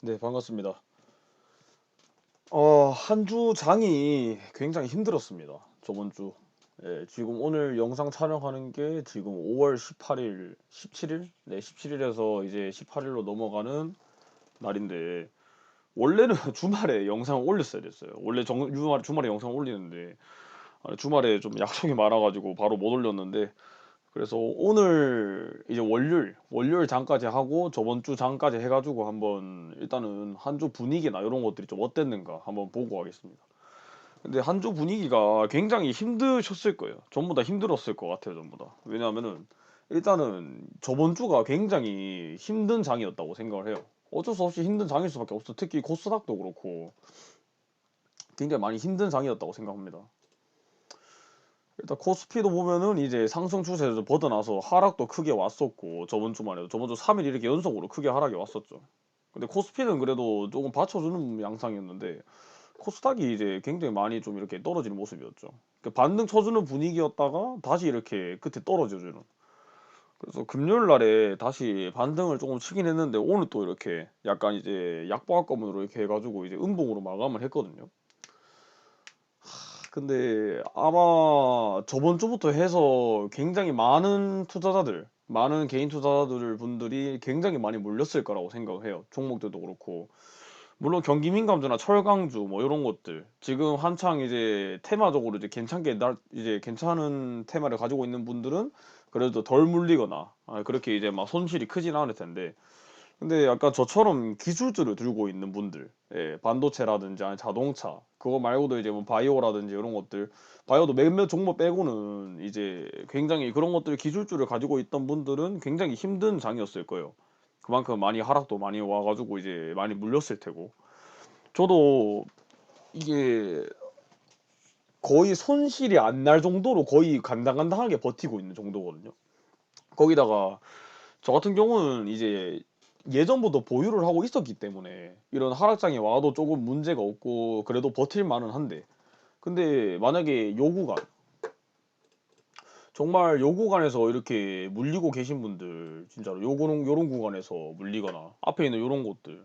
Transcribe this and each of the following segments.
네, 반갑습니다. 한 주 장이 굉장히 힘들었습니다. 저번 주. 예, 지금 오늘 영상 촬영하는 게 지금 5월 18일, 17일? 네, 17일에서 이제 18일로 넘어가는 날인데, 원래는 주말에 영상 올렸어야 됐어요. 원래 주말에 영상 올리는데, 주말에 좀 약속이 많아가지고 바로 못 올렸는데, 그래서 오늘 이제 월요일 장까지 하고 저번 주 장까지 해가지고 한번 일단은 한 주 분위기나 이런 것들이 좀 어땠는가 한번 보고 하겠습니다. 근데 한 주 분위기가 굉장히 힘드셨을 거예요. 전부 다 힘들었을 것 같아요, 전부 다. 왜냐하면은 일단은 저번 주가 굉장히 힘든 장이었다고 생각을 해요. 어쩔 수 없이 힘든 장일 수밖에 없어. 특히 코스닥도 그렇고 굉장히 많이 힘든 장이었다고 생각합니다. 일단 코스피도 보면은 이제 상승 추세에서 벗어나서 하락도 크게 왔었고 저번 주만 해도 저번 주 3일 이렇게 연속으로 크게 하락이 왔었죠. 근데 코스피는 그래도 조금 받쳐주는 양상이었는데 코스닥이 이제 굉장히 많이 좀 이렇게 떨어지는 모습이었죠. 그러니까 반등 쳐주는 분위기였다가 다시 이렇게 끝에 떨어져주는. 그래서 금요일 날에 다시 반등을 조금 치긴 했는데 오늘 또 이렇게 약간 이제 약보합권으로 이렇게 해가지고 이제 음봉으로 마감을 했거든요. 근데 아마 저번 주부터 해서 굉장히 많은 투자자들, 많은 개인 투자자들 분들이 굉장히 많이 몰렸을 거라고 생각을 해요. 종목들도 그렇고. 물론 경기민감주나 철강주 뭐 이런 것들 지금 한창 이제 테마적으로 이제 이제 괜찮은 테마를 가지고 있는 분들은 그래도 덜 물리거나 그렇게 이제 막 손실이 크진 않을 텐데 근데 약간 저처럼 기술주를 들고 있는 분들, 예, 반도체라든지 아니 자동차, 그거 말고도 이제 뭐 바이오라든지 이런 것들, 바이오도 몇몇 종목 빼고는 이제 굉장히 그런 것들 기술주를 가지고 있던 분들은 굉장히 힘든 장이었을 거예요. 그만큼 많이 하락도 많이 와가지고 이제 많이 물렸을 테고. 저도 이게 거의 손실이 안 날 정도로 거의 간당간당하게 버티고 있는 정도거든요. 거기다가 저 같은 경우는 이제 예전부터 보유를 하고 있었기 때문에 이런 하락장이 와도 조금 문제가 없고 그래도 버틸 만은 한데 근데 만약에 요 구간 정말 요 구간에서 이렇게 물리고 계신 분들 진짜로 요런 구간에서 물리거나 앞에 있는 요런 곳들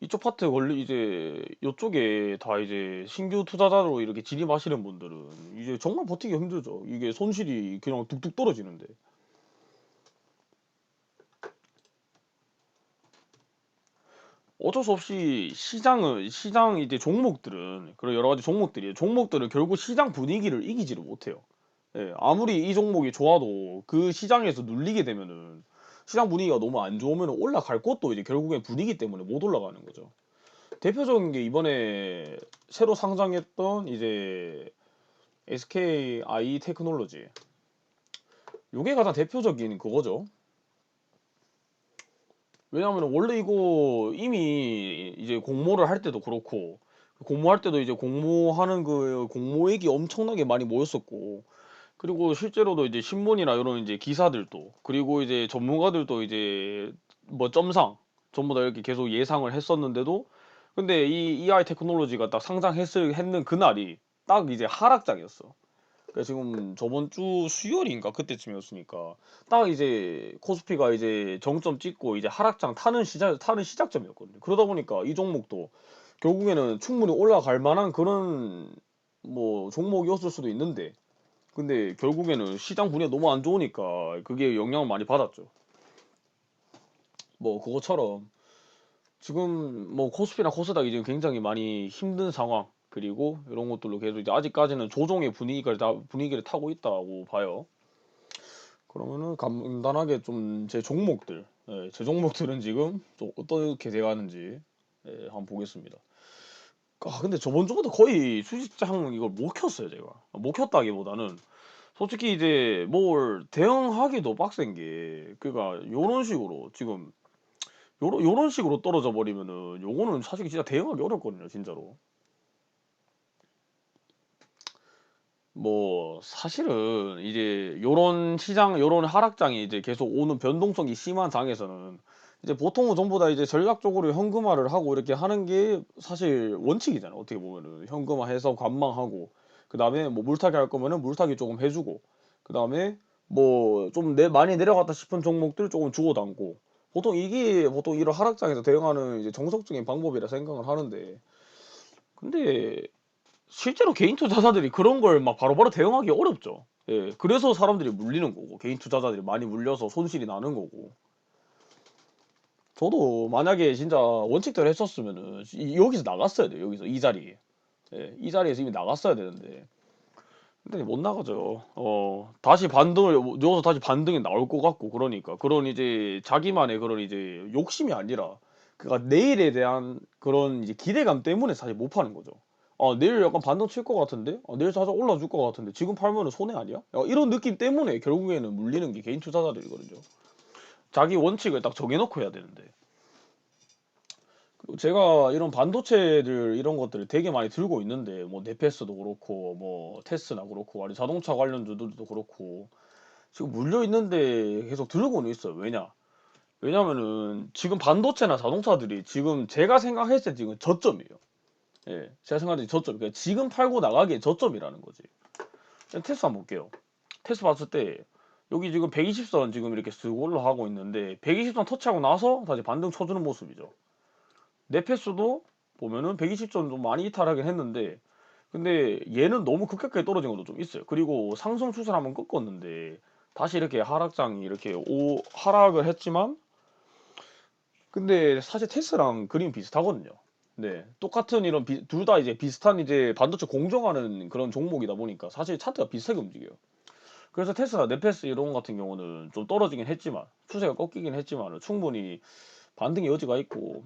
이쪽 파트에 걸리 이제 요쪽에 다 이제 신규 투자자로 이렇게 진입하시는 분들은 이제 정말 버티기 힘들죠. 이게 손실이 그냥 뚝뚝 떨어지는데. 어쩔 수 없이 시장 이제 종목들은 그리고 여러 가지 종목들은 결국 시장 분위기를 이기지를 못해요. 예, 아무리 이 종목이 좋아도 그 시장에서 눌리게 되면은 시장 분위기가 너무 안 좋으면 올라갈 것도 이제 결국엔 분위기 때문에 못 올라가는 거죠. 대표적인 게 이번에 새로 상장했던 이제 SKI 테크놀로지. 요게 가장 대표적인 그거죠. 왜냐하면 원래 이거 이미 이제 공모를 할 때도 그렇고 공모할 때도 이제 공모하는 그 공모액이 엄청나게 많이 모였었고 그리고 실제로도 이제 신문이나 이런 이제 기사들도 그리고 이제 전문가들도 이제 뭐 점상 전부 다 이렇게 계속 예상을 했었는데도 근데 이 EI 테크놀로지가 딱 했는 그날이 딱 이제 하락장이었어. 그러니까 지금 저번 주 수요일인가 그때쯤이었으니까 딱 이제 코스피가 이제 정점 찍고 이제 하락장 타는 시작점이었거든요. 그러다 보니까 이 종목도 결국에는 충분히 올라갈 만한 그런 뭐 종목이었을 수도 있는데 근데 결국에는 시장 분위기가 너무 안 좋으니까 그게 영향을 많이 받았죠. 뭐 그것처럼 지금 뭐 코스피나 코스닥이 지금 굉장히 많이 힘든 상황 그리고 이런 것들로 계속 이제 아직까지는 조정의 분위기를 타고 있다고 봐요. 그러면은 간단하게 좀 제 종목들, 예, 제 종목들은 지금 좀 어떻게 돼가는지 예, 한번 보겠습니다. 근데 저번 주부터 거의 수식장 이걸 못 켰어요, 제가. 못 켰다기보다는 솔직히 이제 뭘 대응하기도 빡센 게, 그러니까 요런 식으로 지금 요런 식으로 떨어져 버리면은 요거는 사실 진짜 대응하기 어렵거든요, 진짜로. 뭐 사실은 이제 요런 하락장이 이제 계속 오는 변동성이 심한 장에서는 이제 보통은 전부 다 이제 전략적으로 현금화를 하고 이렇게 하는 게 사실 원칙이잖아요. 어떻게 보면은 현금화해서 관망하고 그다음에 뭐 물타기 할 거면은 물타기 조금 해주고 그다음에 뭐 좀 많이 내려갔다 싶은 종목들 조금 주고 담고 보통 이게 보통 이런 하락장에서 대응하는 이제 정석적인 방법이라 생각을 하는데, 근데 실제로 개인 투자자들이 그런 걸 막 바로바로 대응하기 어렵죠. 예. 그래서 사람들이 물리는 거고, 개인 투자자들이 많이 물려서 손실이 나는 거고. 저도 만약에 진짜 원칙대로 했었으면은 여기서 나갔어야 돼요. 여기서 이 자리에. 예. 이 자리에서 이미 나갔어야 되는데. 근데 못 나가죠. 다시 반등을 여기서 다시 반등이 나올 것 같고, 그러니까 그런 이제 자기만의 그런 이제 욕심이 아니라, 그니까 내일에 대한 그런 이제 기대감 때문에 사실 못 파는 거죠. 내일 약간 반등 칠 것 같은데, 내일 살짝 올라줄 것 같은데 지금 팔면은 손해 아니야? 이런 느낌 때문에 결국에는 물리는 게 개인 투자자들이거든요. 자기 원칙을 딱 정해놓고 해야 되는데. 그리고 제가 이런 반도체들 이런 것들을 되게 많이 들고 있는데, 뭐 네페스도 그렇고 뭐 테스나 그렇고 아니 자동차 관련주들도 그렇고 지금 물려 있는데 계속 들고는 있어요. 왜냐면은 지금 반도체나 자동차들이 지금 제가 생각했을 때 지금 저점이에요. 예, 제가 생각할 때 저점. 그러니까 지금 팔고 나가기에 저점이라는 거지. 테스트 한번 볼게요. 테스트 봤을 때 여기 지금 120선 지금 이렇게 쓱 올라가고 있는데, 120선 터치하고 나서 다시 반등 쳐주는 모습이죠. 네페스도 보면은 120선 좀 많이 이탈하긴 했는데, 근데 얘는 너무 급격하게 떨어진 것도 좀 있어요. 그리고 상승 추세를 한번 꺾었는데 다시 이렇게 하락장이 이렇게 하락을 했지만, 근데 사실 테스랑 그림 비슷하거든요. 네, 똑같은 이런 둘 다 이제 비슷한 이제 반도체 공정하는 그런 종목이다 보니까 사실 차트가 비슷하게 움직여요. 그래서 테스라, 네페스 이런 같은 경우는 좀 떨어지긴 했지만, 추세가 꺾이긴 했지만 충분히 반등의 여지가 있고,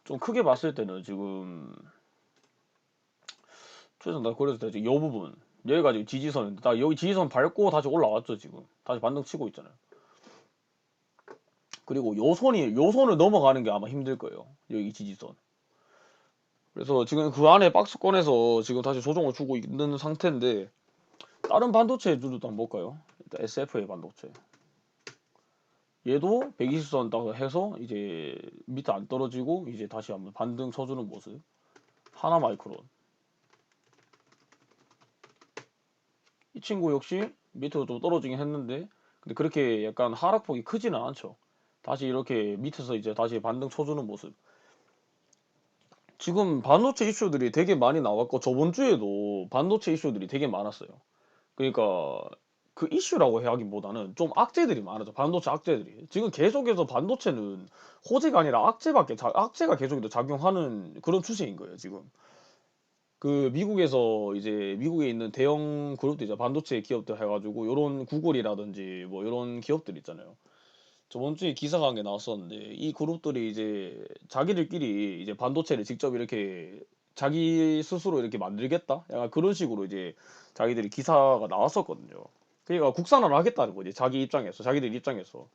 좀 크게 봤을 때는 지금 최소 나 그래서 지금 이 부분 여기가 지금 지지선인데, 딱 여기 지지선 밟고 다시 올라왔죠. 지금 다시 반등 치고 있잖아요. 그리고 요 선을 넘어가는 게 아마 힘들 거예요. 여기 지지선. 그래서 지금 그 안에 박스 꺼내서 지금 다시 조정을 주고 있는 상태인데, 다른 반도체들도 한번 볼까요? 일단 SFA 반도체. 얘도 120선 딱 해서 이제 밑에 안 떨어지고 이제 다시 한번 반등 쳐주는 모습. 하나 마이크론. 이 친구 역시 밑으로 좀 떨어지긴 했는데, 근데 그렇게 약간 하락폭이 크지는 않죠. 다시 이렇게 밑에서 이제 다시 반등 쳐주는 모습. 지금 반도체 이슈들이 되게 많이 나왔고, 저번 주에도 반도체 이슈들이 되게 많았어요. 그러니까 그 이슈라고 하기보다는 좀 악재들이 많아져. 반도체 악재들이 지금 계속해서 반도체는 호재가 아니라 악재가 계속해서 작용하는 그런 추세인 거예요 지금. 그 미국에서 이제 미국에 있는 대형 그룹들 이제 반도체 기업들 해가지고 요런 구글이라든지 뭐 요런 기업들 있잖아요. 저번 주에 기사가 한 게 나왔었는데, 이 그룹들이 이제 자기들끼리 이제 반도체를 직접 이렇게 자기 스스로 이렇게 만들겠다? 약간 그런 식으로 이제 자기들이 기사가 나왔었거든요. 그러니까 국산화를 하겠다는 거지, 자기 입장에서, 자기들 입장에서.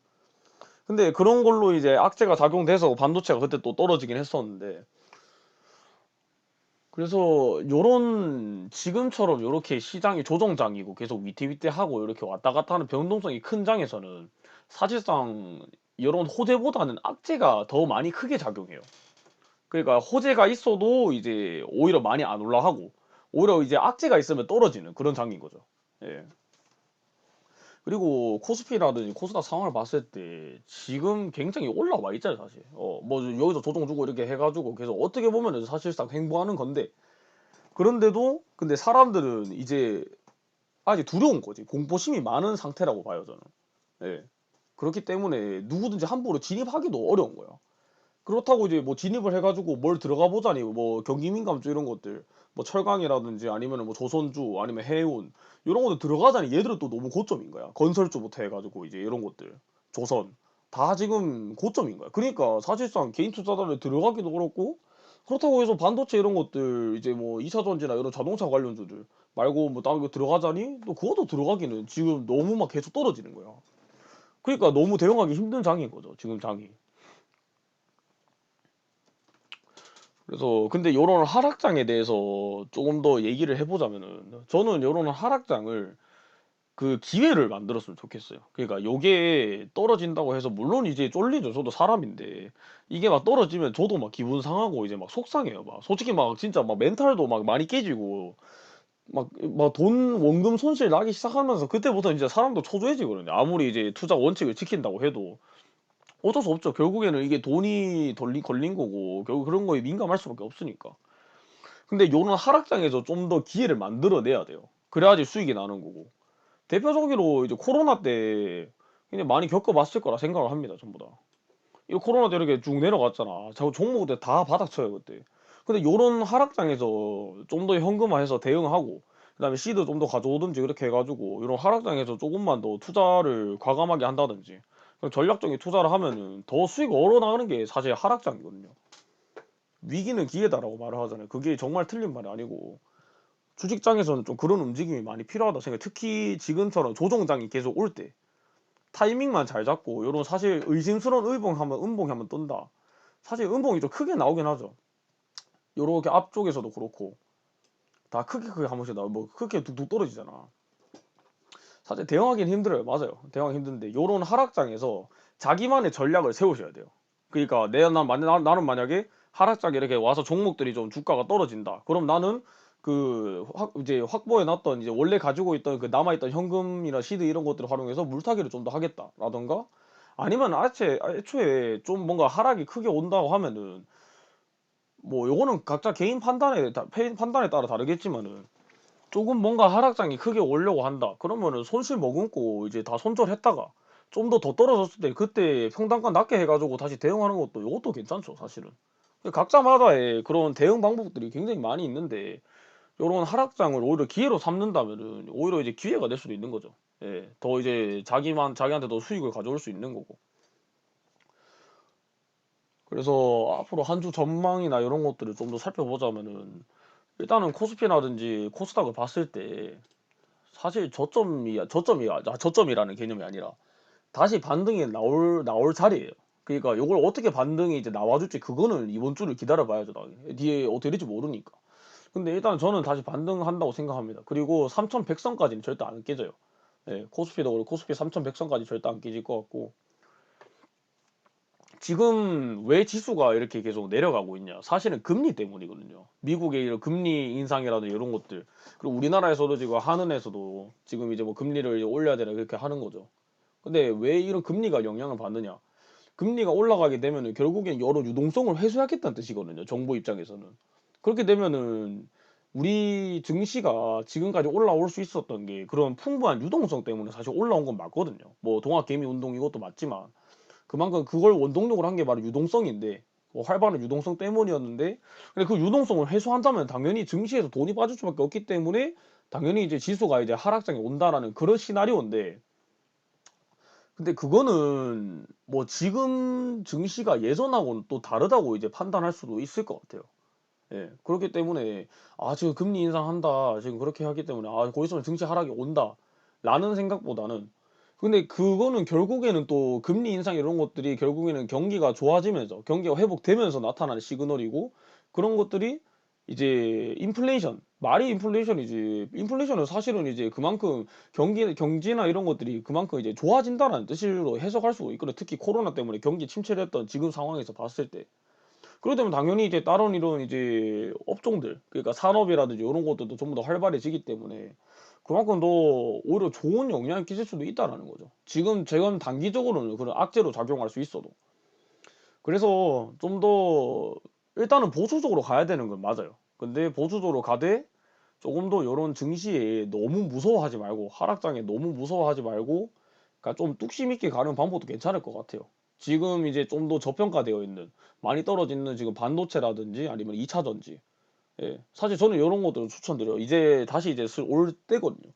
근데 그런 걸로 이제 악재가 작용돼서 반도체가 그때 또 떨어지긴 했었는데, 그래서 요런 지금처럼 요렇게 시장이 조정장이고 계속 위태위태하고 이렇게 왔다 갔다 하는 변동성이 큰 장에서는 사실상 이런 호재보다는 악재가 더 많이 크게 작용해요. 그러니까 호재가 있어도 이제 오히려 많이 안 올라가고, 오히려 이제 악재가 있으면 떨어지는 그런 장인 거죠. 예. 그리고 코스피라든지 코스닥 상황을 봤을 때 지금 굉장히 올라와 있잖아요, 사실. 뭐 여기서 조정 주고 이렇게 해가지고 계속 어떻게 보면은 사실상 횡보하는 건데, 그런데도 근데 사람들은 이제 아직 두려운 거지. 공포심이 많은 상태라고 봐요, 저는. 예. 그렇기 때문에 누구든지 함부로 진입하기도 어려운 거야. 그렇다고 이제 뭐 진입을 해가지고 뭘 들어가 보자니, 뭐 경기민감주 이런 것들, 뭐 철강이라든지 아니면 뭐 조선주 아니면 해운 이런 것들 들어가자니 얘들은 또 너무 고점인 거야. 건설주부터 해가지고 이제 이런 것들, 조선 다 지금 고점인 거야. 그러니까 사실상 개인 투자자들 들어가기도 어렵고, 그렇다고 해서 반도체 이런 것들 이제 뭐 2차전지나 이런 자동차 관련주들 말고 뭐 다른 거 들어가자니 또 그것도 들어가기는 지금 너무 막 계속 떨어지는 거야. 그러니까 너무 대응하기 힘든 장인 거죠, 지금 장이. 그래서 근데 요런 하락장에 대해서 조금 더 얘기를 해보자면은, 저는 요런 하락장을 그 기회를 만들었으면 좋겠어요. 그러니까 요게 떨어진다고 해서 물론 이제 쫄리죠. 저도 사람인데 이게 막 떨어지면 저도 막 기분 상하고 이제 막 속상해요. 막 솔직히 막 진짜 막 멘탈도 막 많이 깨지고, 막 돈 원금 손실 나기 시작하면서 그때부터 이제 사람도 초조해지거든요. 아무리 이제 투자 원칙을 지킨다고 해도 어쩔 수 없죠. 결국에는 이게 돈이 걸린 거고 결국 그런 거에 민감할 수밖에 없으니까. 근데 요런 하락장에서 좀 더 기회를 만들어내야 돼요. 그래야지 수익이 나는 거고. 대표적으로 이제 코로나 때 그냥 많이 겪어봤을 거라 생각을 합니다, 전부 다. 이 코로나 때 이렇게 쭉 내려갔잖아. 저 종목들 다 바닥쳐요, 그때. 근데 요런 하락장에서 좀 더 현금화해서 대응하고 그다음에 시드 좀 더 가져오든지 그렇게 해가지고 요런 하락장에서 조금만 더 투자를 과감하게 한다든지 그런 전략적인 투자를 하면은 더 수익 얼어나가는 게 사실 하락장이거든요. 위기는 기회다라고 말을 하잖아요. 그게 정말 틀린 말이 아니고 주식장에서는 좀 그런 움직임이 많이 필요하다 생각해요. 특히 지금처럼 조정장이 계속 올 때 타이밍만 잘 잡고 요런 사실 의심스러운 의봉하면 음봉이 한번 뜬다. 사실 음봉이 좀 크게 나오긴 하죠. 요렇게 앞쪽에서도 그렇고 다 크게 한 번씩 나오고 뭐 크게 뚝뚝 떨어지잖아. 사실 대응하기는 힘들어요. 맞아요. 대응하기 힘든데 요런 하락장에서 자기만의 전략을 세우셔야 돼요. 그러니까 나는 만약에 하락장에 이렇게 와서 종목들이 좀 주가가 떨어진다. 그럼 나는 이제 확보해 놨던 이제 원래 가지고 있던 그 남아 있던 현금이나 시드 이런 것들을 활용해서 물타기를 좀 더 하겠다라던가 아니면 애초에 좀 뭔가 하락이 크게 온다고 하면은 뭐 요거는 각자 개인 판단에 따라 다르겠지만은 조금 뭔가 하락장이 크게 오려고 한다. 그러면은 손실 머금고 이제 다 손절했다가 좀 더 떨어졌을 때 그때 평단가 낮게 해가지고 다시 대응하는 것도 이것도 괜찮죠, 사실은. 각자마다의 그런 대응 방법들이 굉장히 많이 있는데 요런 하락장을 오히려 기회로 삼는다면은 오히려 이제 기회가 될 수도 있는 거죠. 예, 더 이제 자기한테 더 수익을 가져올 수 있는 거고. 그래서 앞으로 한 주 전망이나 이런 것들을 좀 더 살펴보자면은 일단은 코스피라든지 코스닥을 봤을 때 사실 저점이라는 개념이 아니라 다시 반등이 나올 자리예요. 그러니까 요걸 어떻게 반등이 이제 나와줄지 그거는 이번 주를 기다려 봐야죠. 뒤에 어떻게 될지 모르니까. 근데 일단 저는 다시 반등한다고 생각합니다. 그리고 3,100선까지는 절대 안 깨져요. 예, 코스피도 그렇고 코스피 3,100선까지 절대 안 깨질 것 같고 지금 왜 지수가 이렇게 계속 내려가고 있냐? 사실은 금리 때문이거든요. 미국의 이런 금리 인상이라든지 이런 것들. 그리고 우리나라에서도 지금 한은에서도 지금 이제 뭐 금리를 올려야 되나 그렇게 하는 거죠. 근데 왜 이런 금리가 영향을 받느냐? 금리가 올라가게 되면은 결국엔 여러 유동성을 회수하겠다는 뜻이거든요. 정부 입장에서는. 그렇게 되면은 우리 증시가 지금까지 올라올 수 있었던 게 그런 풍부한 유동성 때문에 사실 올라온 건 맞거든요. 뭐 동학개미 운동 이것도 맞지만 그만큼 그걸 원동력으로 한 게 바로 유동성인데 뭐 활발한 유동성 때문이었는데 근데 그 유동성을 해소한다면 당연히 증시에서 돈이 빠질 수밖에 없기 때문에 당연히 이제 지수가 이제 하락장에 온다라는 그런 시나리오인데 근데 그거는 뭐 지금 증시가 예전하고는 또 다르다고 이제 판단할 수도 있을 것 같아요. 예. 그렇기 때문에 지금 금리 인상한다. 지금 그렇게 하기 때문에 곧 있으면 증시 하락이 온다. 라는 생각보다는 근데 그거는 결국에는 또 금리 인상 이런 것들이 결국에는 경기가 좋아지면서 경기가 회복되면서 나타나는 시그널이고 그런 것들이 이제 말이 인플레이션이지. 인플레이션은 사실은 이제 그만큼 경제나 이런 것들이 그만큼 이제 좋아진다는 뜻으로 해석할 수가 있거든요. 특히 코로나 때문에 경기 침체됐던 지금 상황에서 봤을 때. 그러게 되면 당연히 이제 다른 이런 이제 업종들 그러니까 산업이라든지 이런 것들도 전부 더 활발해지기 때문에 그만큼 더 오히려 좋은 영향을 끼칠 수도 있다라는 거죠. 지금 단기적으로는 그런 악재로 작용할 수 있어도. 그래서 좀 더 일단은 보수적으로 가야 되는 건 맞아요. 근데 보수적으로 가되 조금 더 요런 증시에 너무 무서워하지 말고 하락장에 너무 무서워하지 말고 그러니까 좀 뚝심 있게 가는 방법도 괜찮을 것 같아요. 지금 이제 좀 더 저평가되어 있는 많이 떨어지는 지금 반도체라든지 아니면 2차 전지. 예. 사실 저는 요런 것들을 추천드려요. 이제 다시 이제 올 때거든요.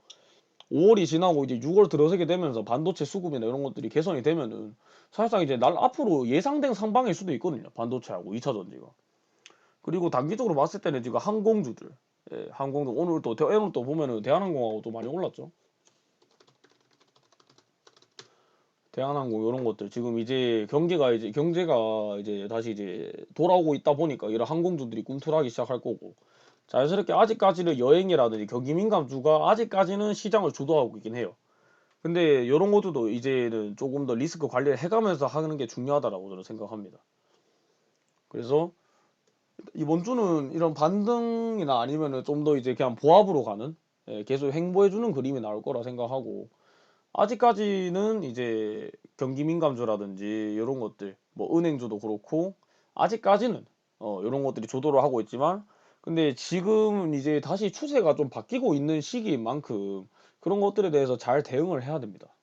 5월이 지나고 이제 6월 들어서게 되면서 반도체 수급이나 이런 것들이 개선이 되면은 사실상 이제 앞으로 예상된 상방일 수도 있거든요. 반도체하고 2차 전지가. 그리고 단기적으로 봤을 때는 지금 항공주들, 항공주 오늘 또 보면은 대한항공하고 또 많이 올랐죠. 대한항공 이런 것들 지금 이제 경제가 이제 다시 이제 돌아오고 있다 보니까 이런 항공주들이 꿈틀하기 시작할 거고 자연스럽게 아직까지는 여행이라든지 경기 민감주가 아직까지는 시장을 주도하고 있긴 해요. 근데 이런 것들도 이제는 조금 더 리스크 관리를 해가면서 하는 게 중요하다라고 저는 생각합니다. 그래서 이번 주는 이런 반등이나 아니면은 좀 더 이제 그냥 보합으로 가는 계속 횡보해주는 그림이 나올 거라 생각하고 아직까지는 이제 경기 민감주라든지 요런 것들 뭐 은행주도 그렇고 아직까지는 요런 것들이 주도를 하고 있지만, 근데 지금은 이제 다시 추세가 좀 바뀌고 있는 시기인 만큼 그런 것들에 대해서 잘 대응을 해야 됩니다.